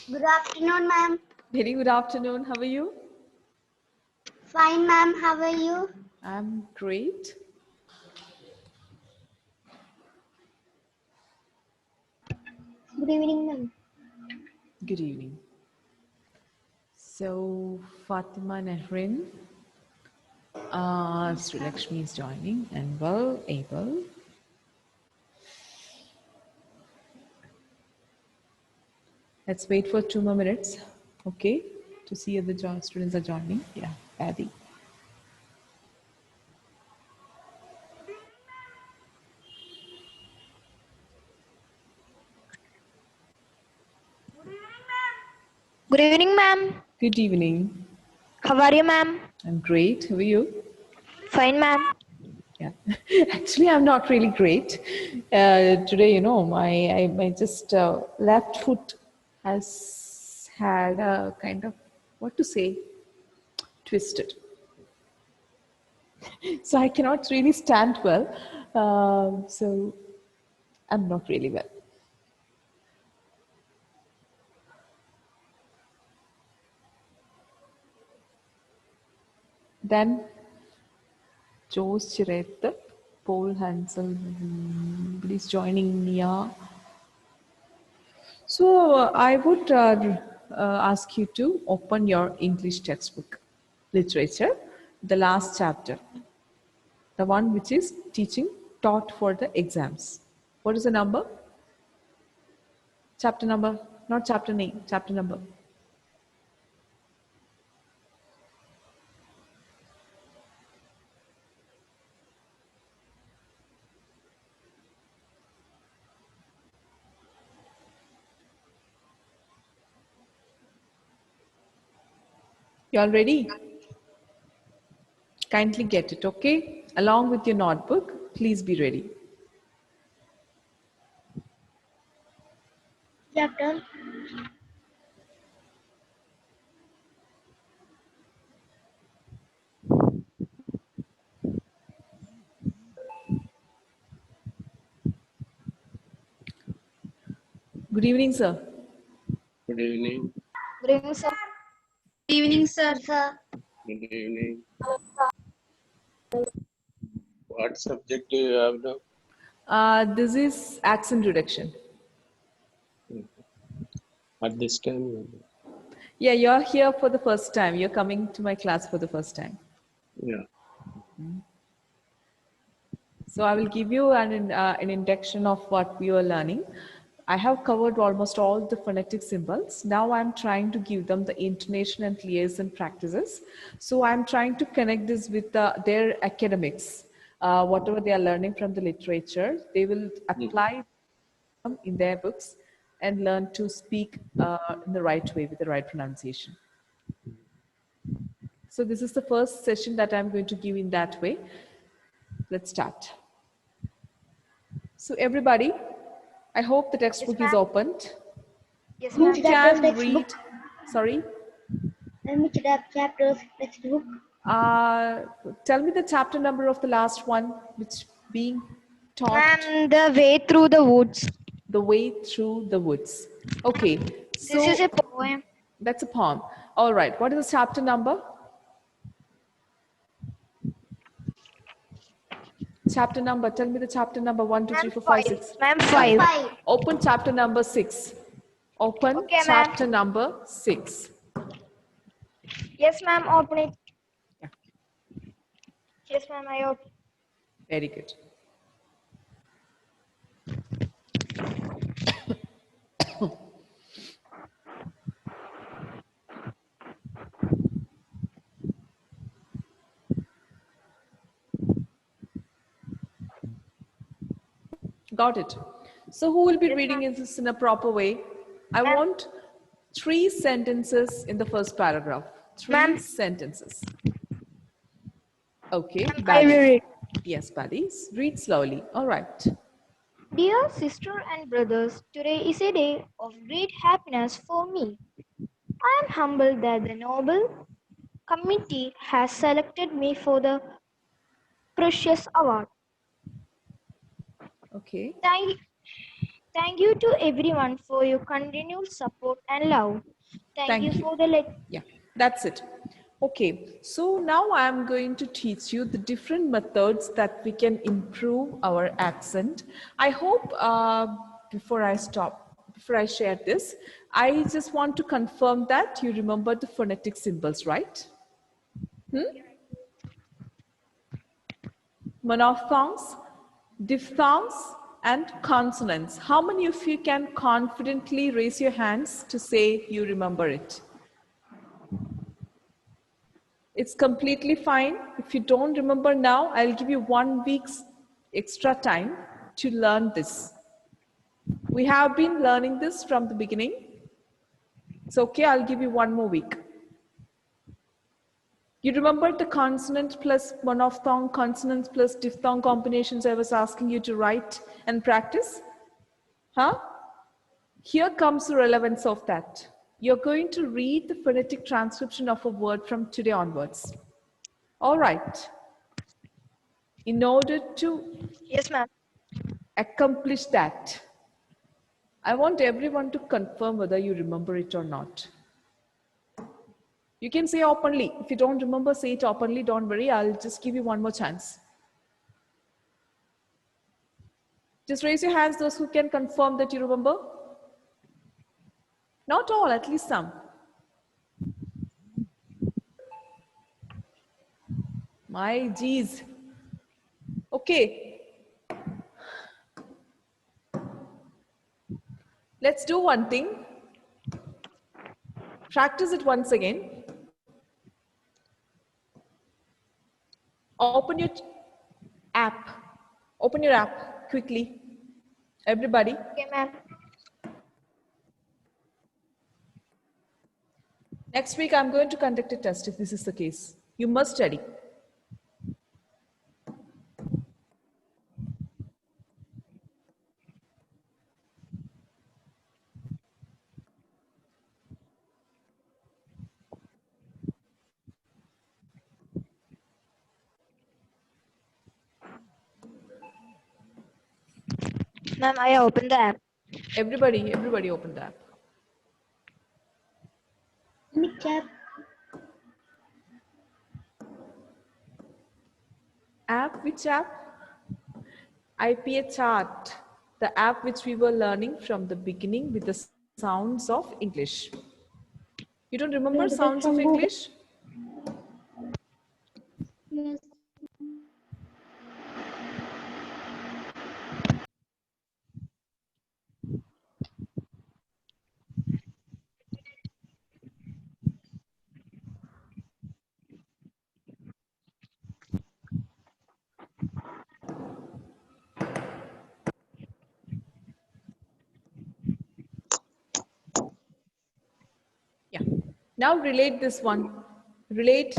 Good afternoon, ma'am. Very good afternoon. How are you? Fine, ma'am. How are you? I'm great. Good evening, ma'am. Good evening. So, Fatima Nehrin, Sri Lakshmi is joining and well able. Let's wait for 2 more minutes, okay, to see if the students are joining. Yeah, Paddy. Good evening, ma'am. Good evening. How are you, ma'am? I'm great. How are you? Fine, ma'am. Yeah, actually, I'm not really great. Today, my just left foot has had a kind of, what to say, twisted. So I cannot really stand well. So I'm not really well. Then Jose Chirette, Paul Hansel, is joining Nia. So I would ask you to open your English textbook, literature, the last chapter, the one which is teaching taught for the exams. What is the number? Chapter number, not chapter name, chapter number. You all ready? Kindly get it, okay? Along with your notebook, please be ready. Chapter. Good evening, sir. Good evening. Good evening, sir. Good evening, sir. Sir. Good evening. What subject do you have now? This is accent reduction. At this time? Yeah, you're here for the first time. You're coming to my class for the first time. Yeah. So I will give you an induction of what we are learning. I have covered almost all the phonetic symbols. Now I'm trying to give them the intonation and liaison practices. So I'm trying to connect this with their academics. Whatever they are learning from the literature, they will apply them in their books and learn to speak in the right way with the right pronunciation. So this is the first session that I'm going to give in that way. Let's start. So everybody, I hope the textbook is opened. Yes, Who ma'am. can Textbook. read? Sorry? Which chapters textbook? Tell me the chapter number of the last one, which being taught. Ma'am, the way through the woods. The way through the woods. Okay, so This is a poem. that's a poem. All right, what is the chapter number? Chapter number, tell me the chapter number 1, 2, 3, 4, 5, 6. Ma'am, 5. 5. Open chapter number 6. Open Okay, chapter number 6. Yes, ma'am. Open it. Yeah. Yes, ma'am. I open. Very good. Got it. So who will be reading this in a proper way? I want 3 sentences in the first paragraph. 3 sentences. Okay, I will Buddy. read. Yes, buddies. Read slowly. All right. Dear sister and brothers, today is a day of great happiness for me. I am humbled that the Nobel Committee has selected me for the precious award. Okay. Thank you to everyone for your continued support and love. Thank you Thank you. for the Yeah, that's it. Okay, so now I'm going to teach you the different methods that we can improve our accent. I hope before I share this, I just want to confirm that you remember the phonetic symbols, right? Monophthongs, diphthongs, and consonants. How many of you can confidently raise your hands to say you remember it? It's completely fine. If you don't remember now, I'll give you 1 week's extra time to learn this. We have been learning this from the beginning. It's okay, I'll give you 1 more week. You remember the consonant plus monophthong, consonants plus diphthong combinations I was asking you to write and practice? Huh? Here comes the relevance of that. You're going to read the phonetic transcription of a word from today onwards. All right. In order to Yes, ma'am. accomplish that, I want everyone to confirm whether you remember it or not. You can say openly. If you don't remember, say it openly. Don't worry, I'll just give you one more chance. Just raise your hands, those who can confirm that you remember. Not all, at least some. My geez. Okay. Let's do one thing. Practice it once again. Open your app. Open your app quickly. Everybody. Okay, ma'am. Next week, I'm going to conduct a test if this is the case. You must study. Ma'am, I opened the app. Everybody open the app. Which app? App, which app? IPA chart, the app which we were learning from the beginning with the sounds of English. You don't remember Going to get sounds of from Google. English? Yes. Yeah. Now relate this one. Relate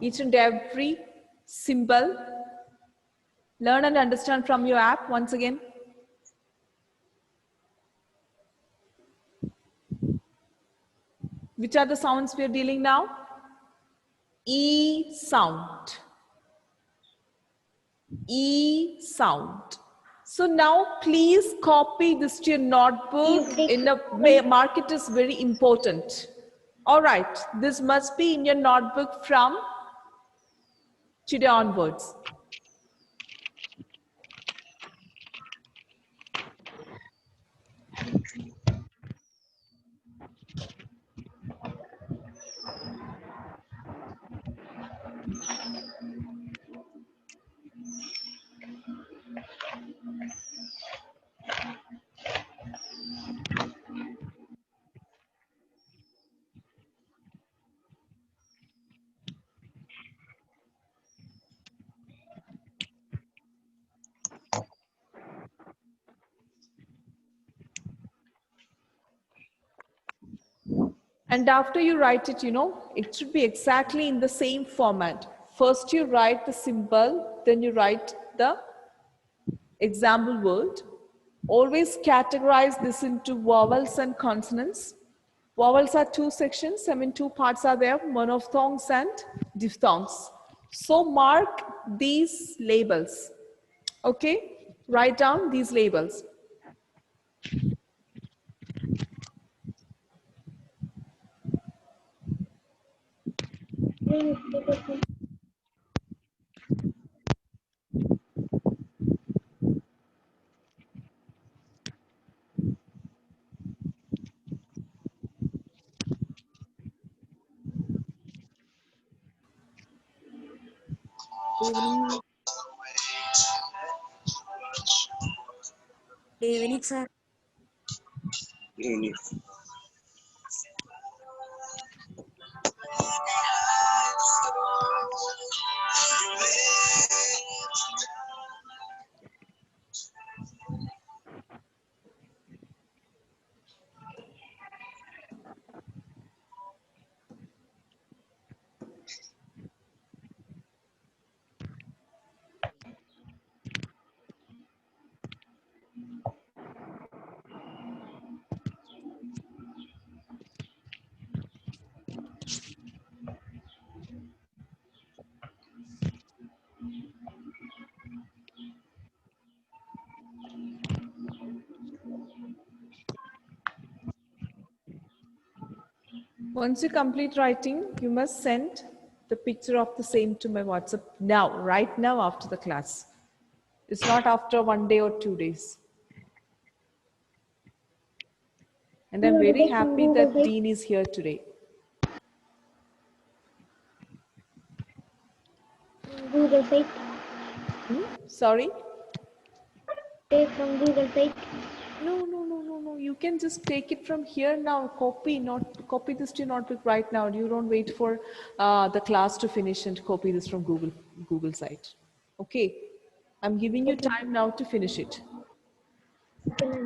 each and every symbol. Learn and understand from your app once again. Which are the sounds we are dealing now? E sound. E sound. So now please copy this to your notebook. Mark it is very important. All right, this must be in your notebook from today onwards. And after you write it, it should be exactly in the same format. First you write the symbol, then you write the example word. Always categorize this into vowels and consonants. Vowels are two sections, two parts are there, monophthongs and diphthongs. So mark these labels, okay? Write down these labels. newspaper. Evening, evening, sir. Evening. Once you complete writing, you must send the picture of the same to my WhatsApp now, right now after the class. It's not after 1 day or 2 days. And You I'm will very get from happy Google that Site. Dean is here today. Google Site. Sorry? Take from Google Site. No, no, no, no, no. You can just take it from here now. Copy this to your notebook right now. You don't wait for the class to finish and copy this from Google site. Okay. I'm giving you Okay. time now to finish it. Okay.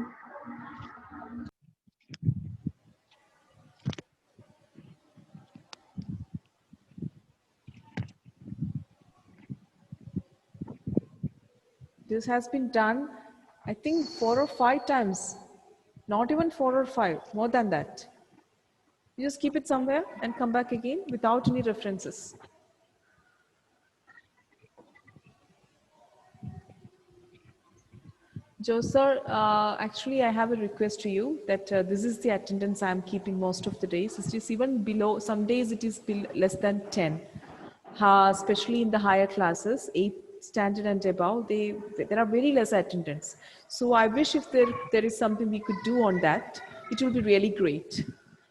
This has been done, I think, 4 or 5 times. Not even 4 or 5, more than that. You just keep it somewhere and come back again without any references. Joe sir, actually I have a request to you that this is the attendance I'm keeping most of the days. It is even below, some days it is less than 10. Especially in the higher classes, 8th standard and above, there are very less attendance. So I wish if there is something we could do on that, it would be really great.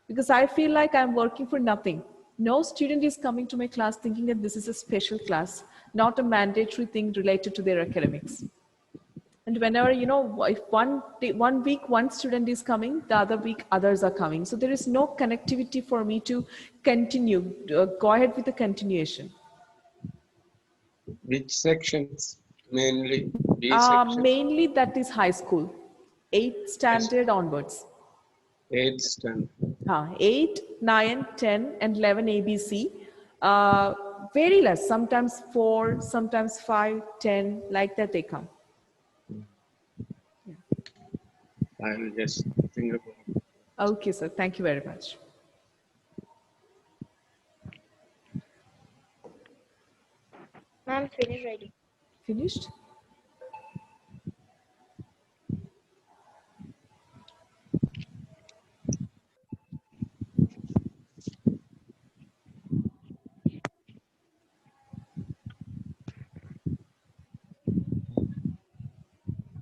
Because I feel like I'm working for nothing. No student is coming to my class thinking that this is a special class, not a mandatory thing related to their academics. And whenever, if one week one student is coming, the other week others are coming. So there is no connectivity for me to continue, go ahead with the continuation. Which sections? Mainly B section, Mainly that is high school, 8th standard onwards. 8th standard. 8, 9, 10, and 11 ABC. Uh, Very less, sometimes 4, sometimes 5, 10, like that they come. I will just think about it. Okay, sir. Thank you very much. Ma'am, finish writing. Finished?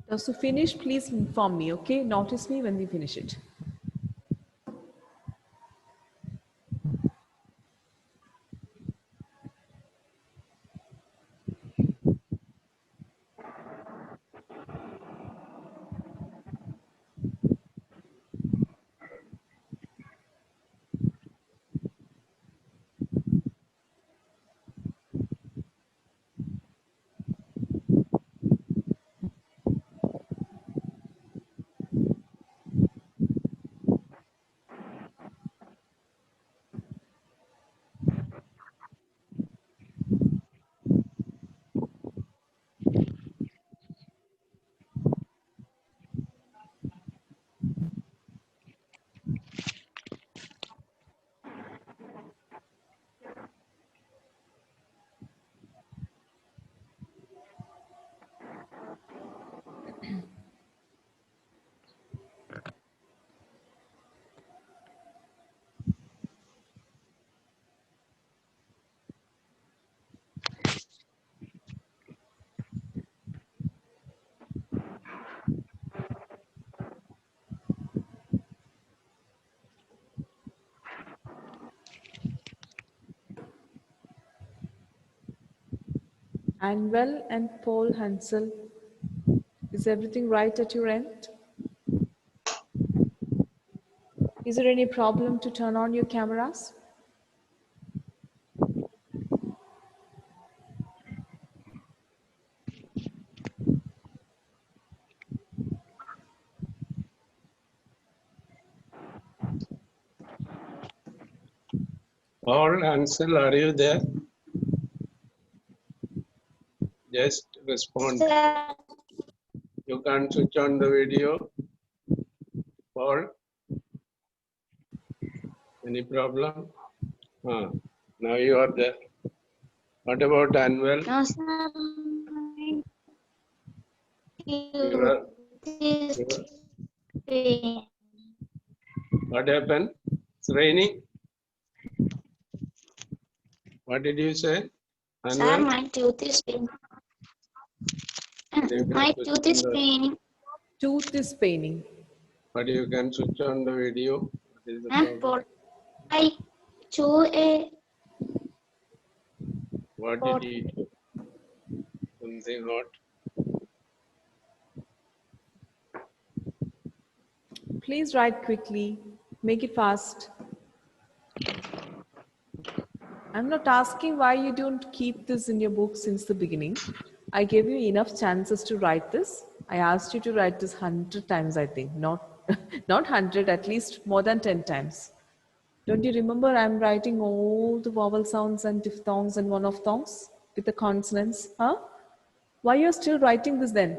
Those who finish, please inform me, okay? Notice me when we finish it. Anwell and Paul Hansel, is everything right at your end? Is there any problem to turn on your cameras? Paul, Ansel, are you there? Just respond. Sir, You can't switch on the video. Paul, any problem? Now you are there. What about Anwell? no, sir. You are, you are, what happened? It's raining. What did you say? Sir, Anwell? my tooth is paining. You can My switch tooth on is the, paining. Tooth is paining. but you can switch on the video. What is the And problem? I chew a What did you eat? Something hot? Please write quickly. Make it fast. I'm not asking why you don't keep this in your book since the beginning. I gave you enough chances to write this. I asked you to write this 100 times, I think. Not, not 100, at least more than 10 times. Don't you remember I'm writing all the vowel sounds and diphthongs and one-off-thongs with the consonants? Huh? Why you're still writing this then?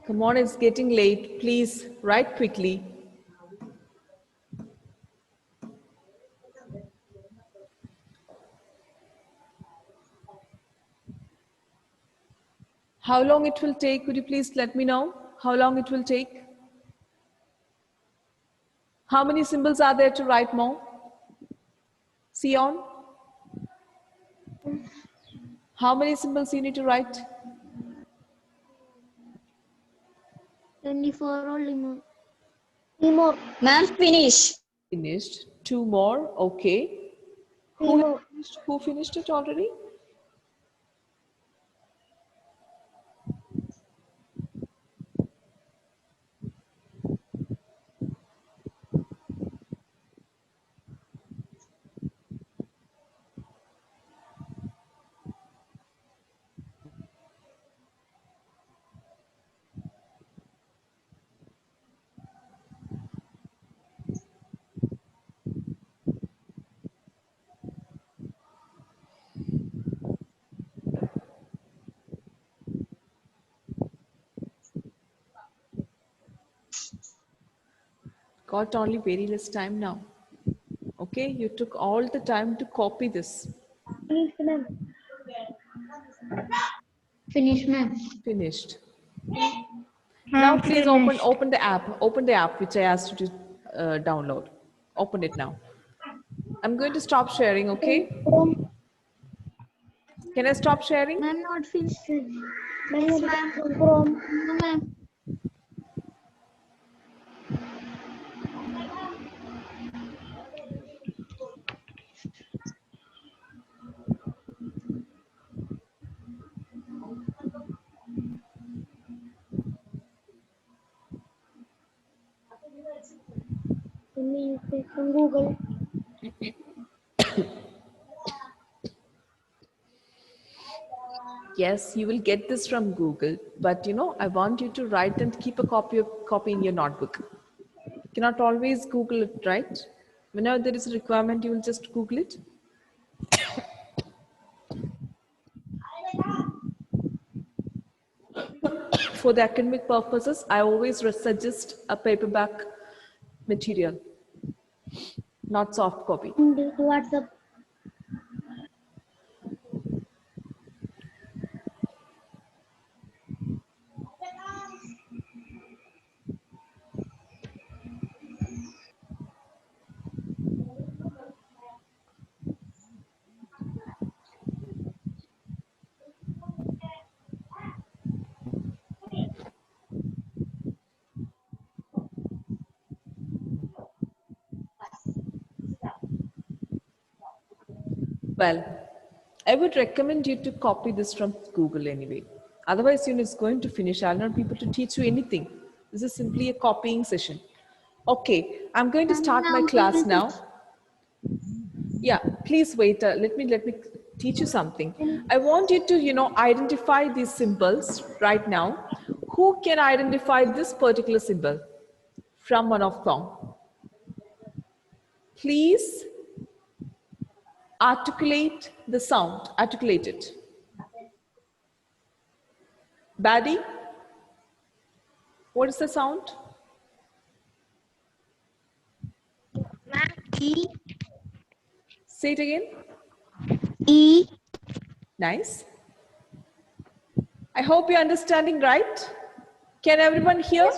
Come on, it's getting late. Please write quickly. How long it will take? Could you please let me know how long it will take? How many symbols are there to write more? Sion? How many symbols you need to write? 24 only more. 3 more. Ma'am, finish. Finished. Two more. Okay. 3 Who more. finished? Who finished it already? Got only very less time now. Okay, you took all the time to copy this. Finished, ma'am. Finish, ma'am. Finished. Now please open the app. Open the app which I asked you to download. Open it now. I'm going to stop sharing, okay? Chrome. Can I stop sharing? I'm not finished. Ma'am, Yes, open ma'am. Chrome. No, ma'am. me say from Google. Yes, you will get this from Google, but I want you to write and keep a copy in your notebook. You cannot always Google it, right? Whenever there is a requirement, you will just Google it. For the academic purposes, I always suggest a paperback material, not soft copy. And WhatsApp. Well, I would recommend you to copy this from Google anyway. Otherwise, it's going to finish. I'll not be able to teach you anything. This is simply a copying session. Okay, I'm going to start my class now. Yeah, please wait. Let me teach you something. I want you to identify these symbols right now. Who can identify this particular symbol from one of them? Please articulate the sound. Articulate it. Baddy, what is the sound? Ma'am, E. Say it again. E. Nice. I hope you're understanding, right? Can everyone hear?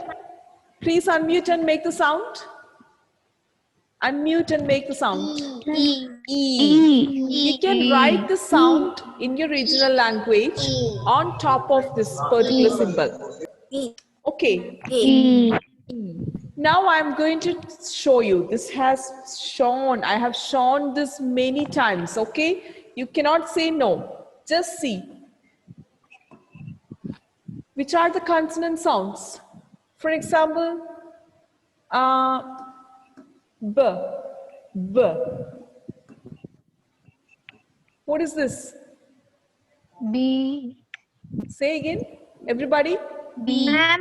Please unmute and make the sound. Unmute and make the sound. E. E. You can write the sound in your regional language on top of this particular symbol. Okay. E. Now I'm going to show you. I have shown this many times, okay? You cannot say no. Just see. Which are the consonant sounds? For example, B, B. What is this? B. Say again, everybody. Ma'am,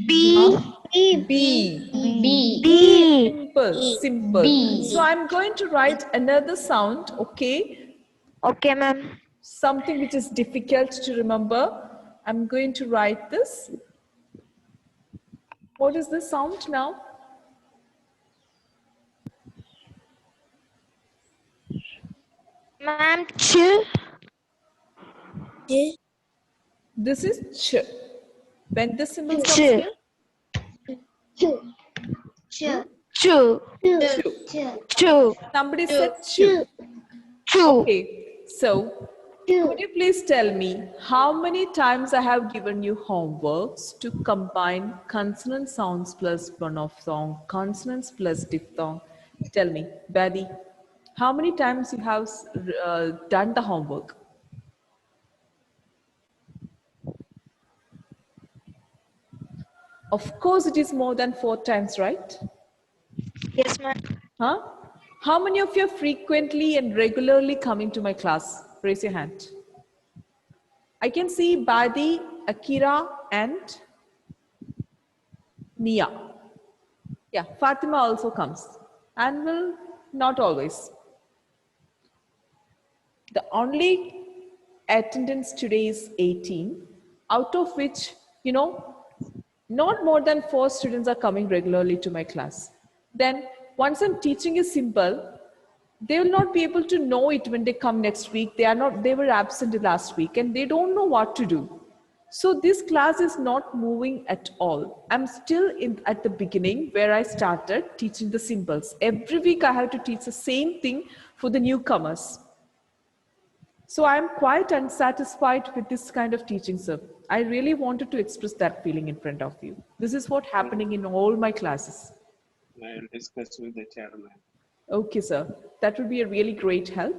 B. B. B. B. Simple, simple. B. So I'm going to write another sound, okay? Okay, ma'am. Something which is difficult to remember. I'm going to write this. What is this sound now? Ma'am, Ch. This is ch. When this symbol comes Ch. here, Chu. Chu. chu. Chu. Somebody said chu. Chu. Okay, so could you please tell me how many times I have given you homeworks to combine consonant sounds plus monophthong, consonants plus diphthong? Tell me, Baddy, how many times you have done the homework? Of course, it is more than 4 times, right? Yes, ma'am. Huh? How many of you are frequently and regularly coming to my class? Raise your hand. I can see Badi, Akira, and Nia. Yeah, Fatima also comes. And will not always. The only attendance today is 18, out of which, not more than 4 students are coming regularly to my class. Then once I'm teaching a symbol, they will not be able to know it when they come next week. They were absent last week and they don't know what to do. So this class is not moving at all. I'm still at the beginning where I started teaching the symbols. Every week I have to teach the same thing for the newcomers. So I'm quite unsatisfied with this kind of teaching, sir. I really wanted to express that feeling in front of you. This is what's happening in all my classes. I will discuss with the chairman. Okay, sir. That would be a really great help.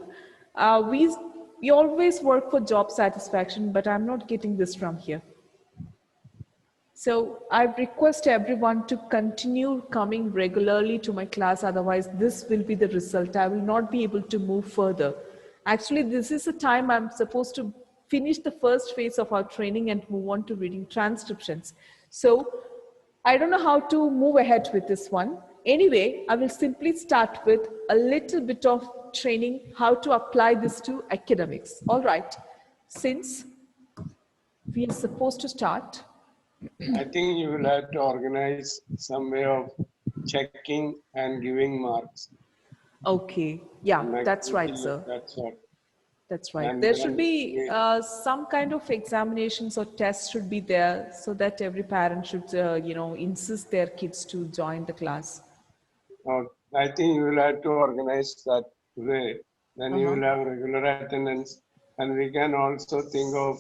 We always work for job satisfaction, but I'm not getting this from here. So I request everyone to continue coming regularly to my class, otherwise this will be the result. I will not be able to move further. Actually, this is the time I'm supposed to finish the first phase of our training and move on to reading transcriptions. So I don't know how to move ahead with this one. Anyway, I will simply start with a little bit of training how to apply this to academics. All right, since we are supposed to start. I think you will have to organize some way of checking and giving marks. Okay, yeah, An that's right, activity of sir. that sort. That's right. And There should then be some kind of examinations or tests should be there so that every parent should, insist their kids to join the class. I think you will have to organize that way. Then you Uh-huh. will have regular attendance, and we can also think of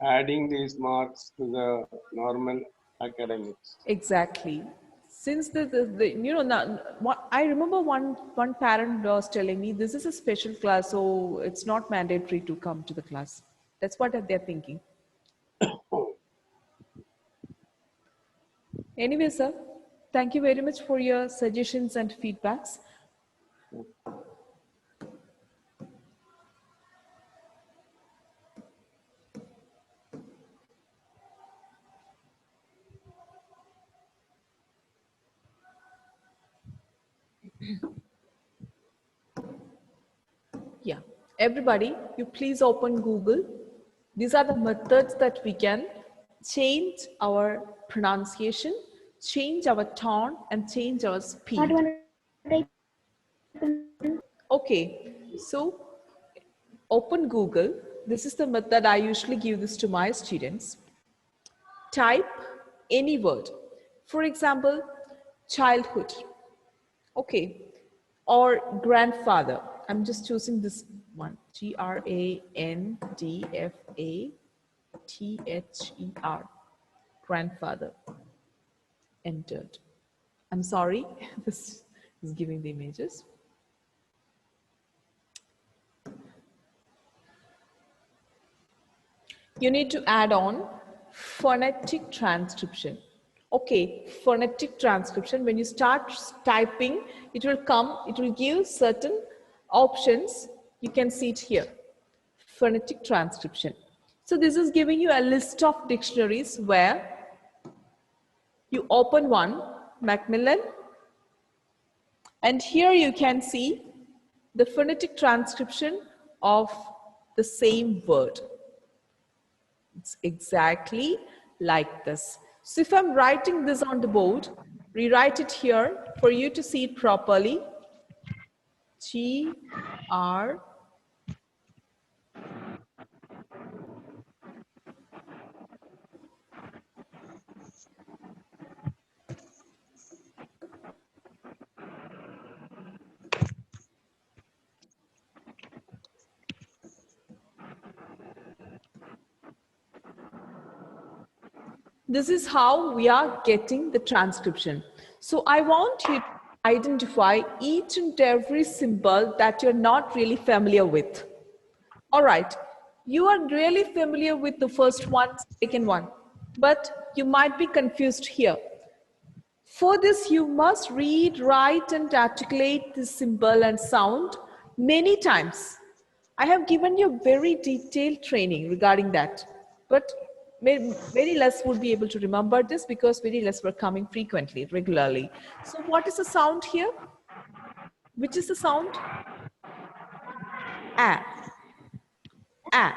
adding these marks to the normal academics. Exactly. Since I remember one parent was telling me this is a special class, so it's not mandatory to come to the class. That's what they're thinking. Anyway, sir, thank you very much for your suggestions and feedbacks. Yeah, everybody, you please open Google. These are the methods that we can change our pronunciation, change our tone, and change our What speed. you want to type in? Okay, so open Google. This is the method I usually give this to my students. Type any word. For example, childhood. Okay, or grandfather. I'm just choosing this one. Grandfather. Grandfather. Entered. I'm sorry, this is giving the images. You need to add on phonetic transcription. Okay, phonetic transcription. When you start typing, it will give certain options. You can see it here. Phonetic transcription. So this is giving you a list of dictionaries where you open one, Macmillan, and here you can see the phonetic transcription of the same word. It's exactly like this. So if I'm writing this on the board, rewrite it here for you to see it properly. G R. This is how we are getting the transcription. So I want you to identify each and every symbol that you're not really familiar with. All right, you are really familiar with the first one, second one, but you might be confused here. For this, you must read, write, and articulate this symbol and sound many times. I have given you very detailed training regarding that, but very less would be able to remember this because very less were coming frequently, regularly. So what is the sound here? Which is the sound? A. A.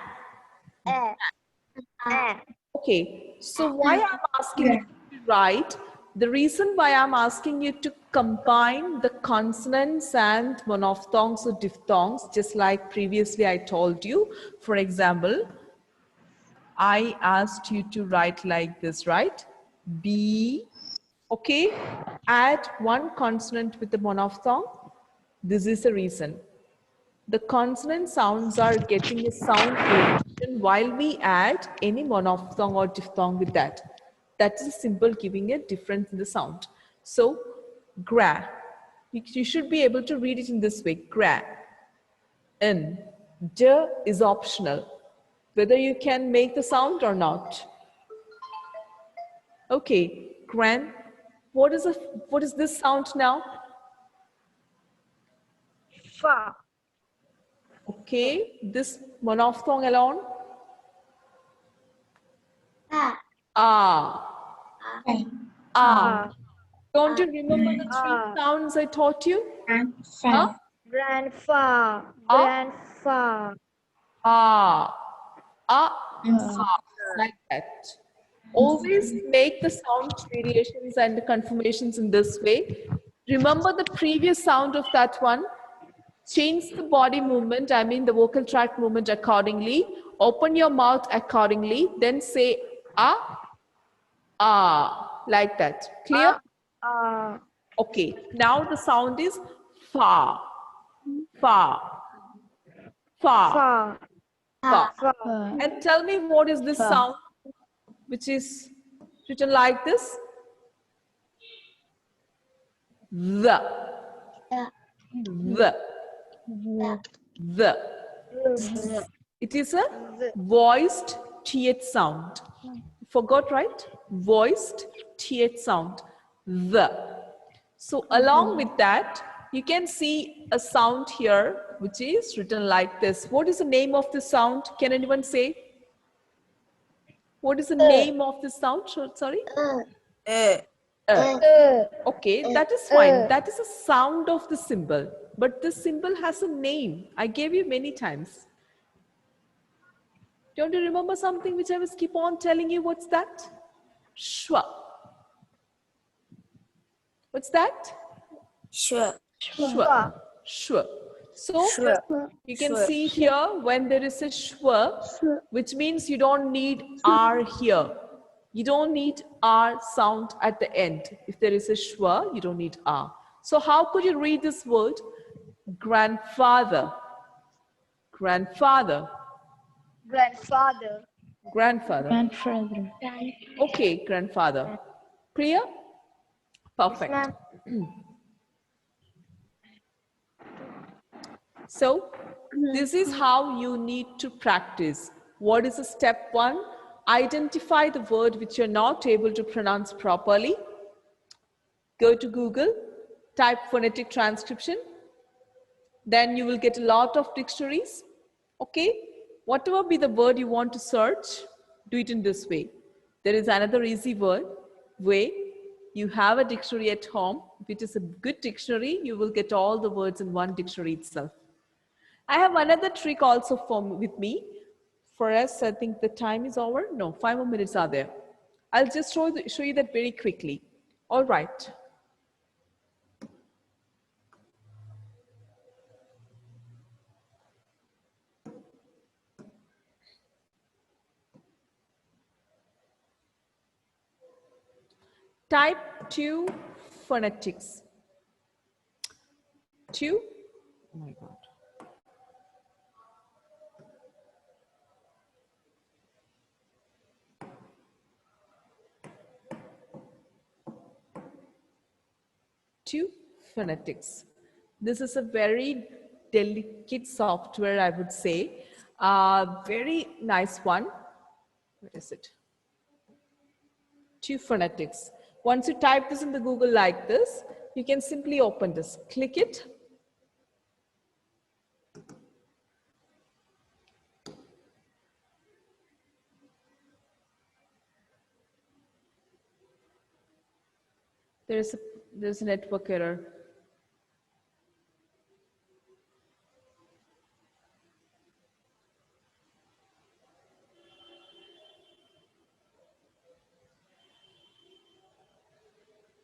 Okay, so why I'm asking you to write, the reason why I'm asking you to combine the consonants and monophthongs or diphthongs, just like previously I told you. For example, I asked you to write like this, right? B, okay? Add one consonant with the monophthong. This is the reason. The consonant sounds are getting a sound elevation while we add any monophthong or diphthong with that. That is a symbol giving a difference in the sound. So, gra. You should be able to read it in this way, gra. N. D is optional, whether you can make the sound or not. Okay, Gran, what is this sound now? Fa. Okay, this monophthong alone. Ah. Ah, Fa. ah. Don't you remember the three Ah. sounds I taught you? Huh? Fa. Grandfa. Ah, Grandfa. ah, ah, like that. Always make the sound variations and the conformations in this way. Remember the previous sound of that one. Change the body movement, I mean the vocal tract movement accordingly. Open your mouth accordingly. Then say ah, ah, like that. Clear? Ah. Ah. Okay. Now the sound is fa, fa, fa, Fa. fa. Fa. And tell me what is this sound which is written like this? The, the, the. It is a voiced th sound. Forgot, right? Voiced th sound. The. So along with that, you can see a sound here which is written like this. What is the name of the sound? Can anyone say? What is the name of the sound? Sorry? Okay, that is fine. That is a sound of the symbol. But the symbol has a name. I gave you many times. Don't you remember something which I was keep on telling you? What's that? Shwa. What's that? Sure. Shwa. Shwa. So you can see here when there is a shwa, which means you don't need R here. You don't need R sound at the end. If there is a shwa, you don't need R. So how could you read this word? Grandfather. Grandfather. Grandfather. Grandfather. Okay, grandfather. Clear? Yes, Perfect. ma'am. So this is how you need to practice. What is the step one? Identify the word which you're not able to pronounce properly. Go to Google, type phonetic transcription. Then you will get a lot of dictionaries. Okay? Whatever be the word you want to search, do it in this way. There is another easy way. You have a dictionary at home. If it is a good dictionary, you will get all the words in one dictionary itself. I have another trick also with me. For us, I think the time is over. No, 5 more minutes are there. I'll just show you that very quickly. All right. Type 2 phonetics. 2. Oh my God. To phonetics. This is a very delicate software, I would say. Very nice one. Where is it? To phonetics. Once you type this in the Google like this, you can simply open this. Click it. There's a network error.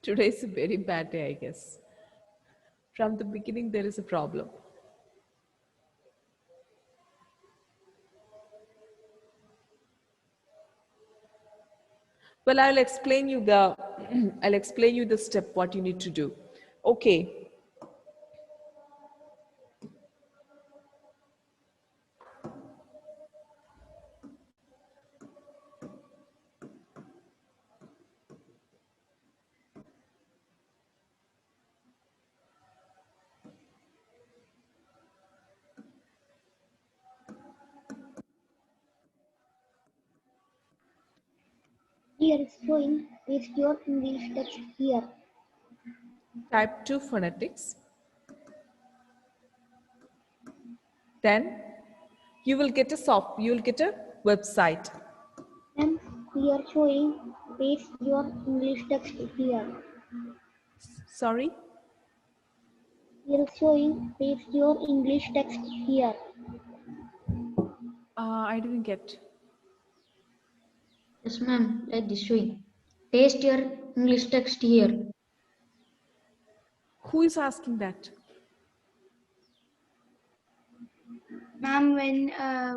Today is a very bad day, I guess. From the beginning, there is a problem. Well, I'll explain you the I'll explain you the step what you need to do. Okay. Here it's showing Paste your English text here. Type 2 phonetics. Then you will get a website. And here showing paste your English text here. Sorry? Here showing paste your English text here. I didn't get. Yes, ma'am. Like this way. Paste your English text here. Who is asking that? Ma'am, when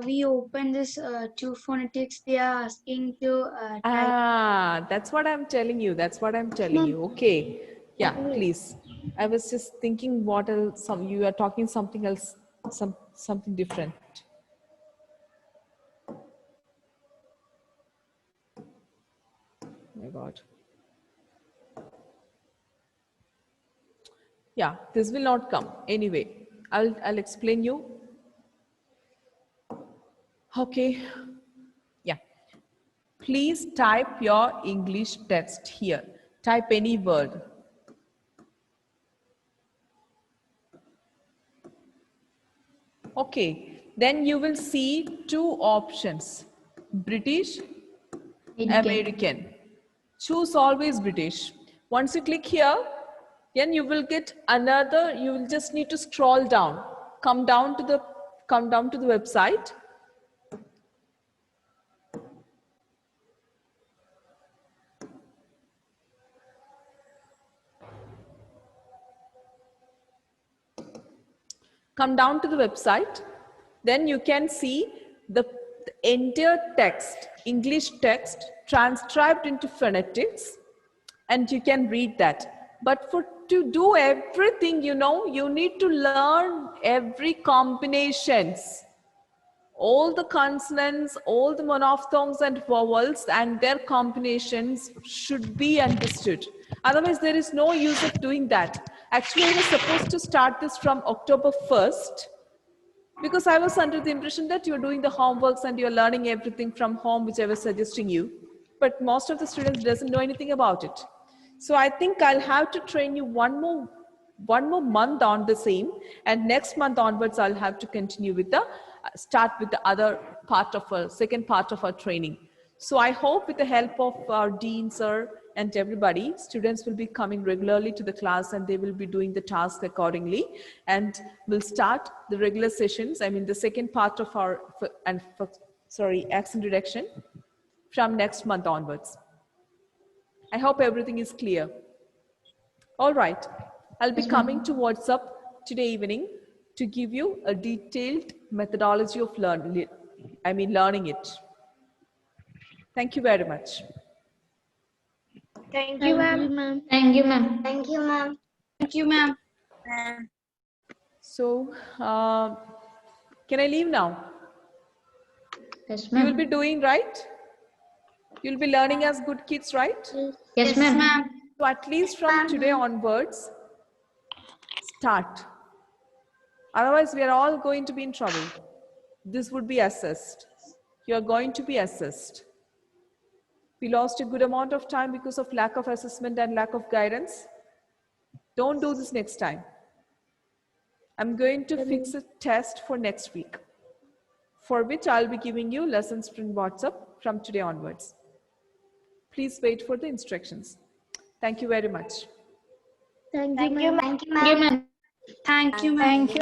we open this two phonetics, they are asking to type. That's what I'm telling you. That's what I'm telling you. Okay. Yeah, please. I was just thinking what else, you are talking something else, something different. Oh my God. Yeah, this will not come. Anyway, I'll explain you. Okay. Yeah. Please type your English text here. Type any word. Okay. Then you will see two options. British, American. Choose always British. Once you click here, then you will get another, you will just need to scroll down. Come down to the website. Come down to the website, then you can see the entire text, English text transcribed into phonetics, and you can read that. But to do everything, you need to learn every combinations, all the consonants, all the monophthongs and vowels and their combinations should be understood. Otherwise, there is no use of doing that. Actually, I was supposed to start this from October 1st because I was under the impression that you're doing the homeworks and you're learning everything from home, which I was suggesting you. But most of the students doesn't know anything about it. So I think I'll have to train you one more month on the same, and next month onwards I'll have to continue with the start with the other part of our second part of our training. So I hope with the help of our dean sir and everybody, students will be coming regularly to the class and they will be doing the task accordingly, and we'll start the regular sessions, I mean the second part of our accent reduction from next month onwards. I hope everything is clear. All right, I'll be coming to WhatsApp today evening to give you a detailed methodology of learning it. Thank you very much. Thank you, ma'am. Thank you, ma'am. Thank you, ma'am. Thank you, ma'am. So, can I leave now? Yes, You will ma'am. be doing right? You'll be learning as good kids, right? Yes, ma'am. So at least from today onwards, start. Otherwise, we are all going to be in trouble. This would be assessed. You are going to be assessed. We lost a good amount of time because of lack of assessment and lack of guidance. Don't do this next time. I'm going to fix a test for next week, for which I'll be giving you lessons from WhatsApp from today onwards. Please wait for the instructions. Thank you very much. Thank you, ma'am. Thank you, ma'am. Thank you, ma'am. Thank you.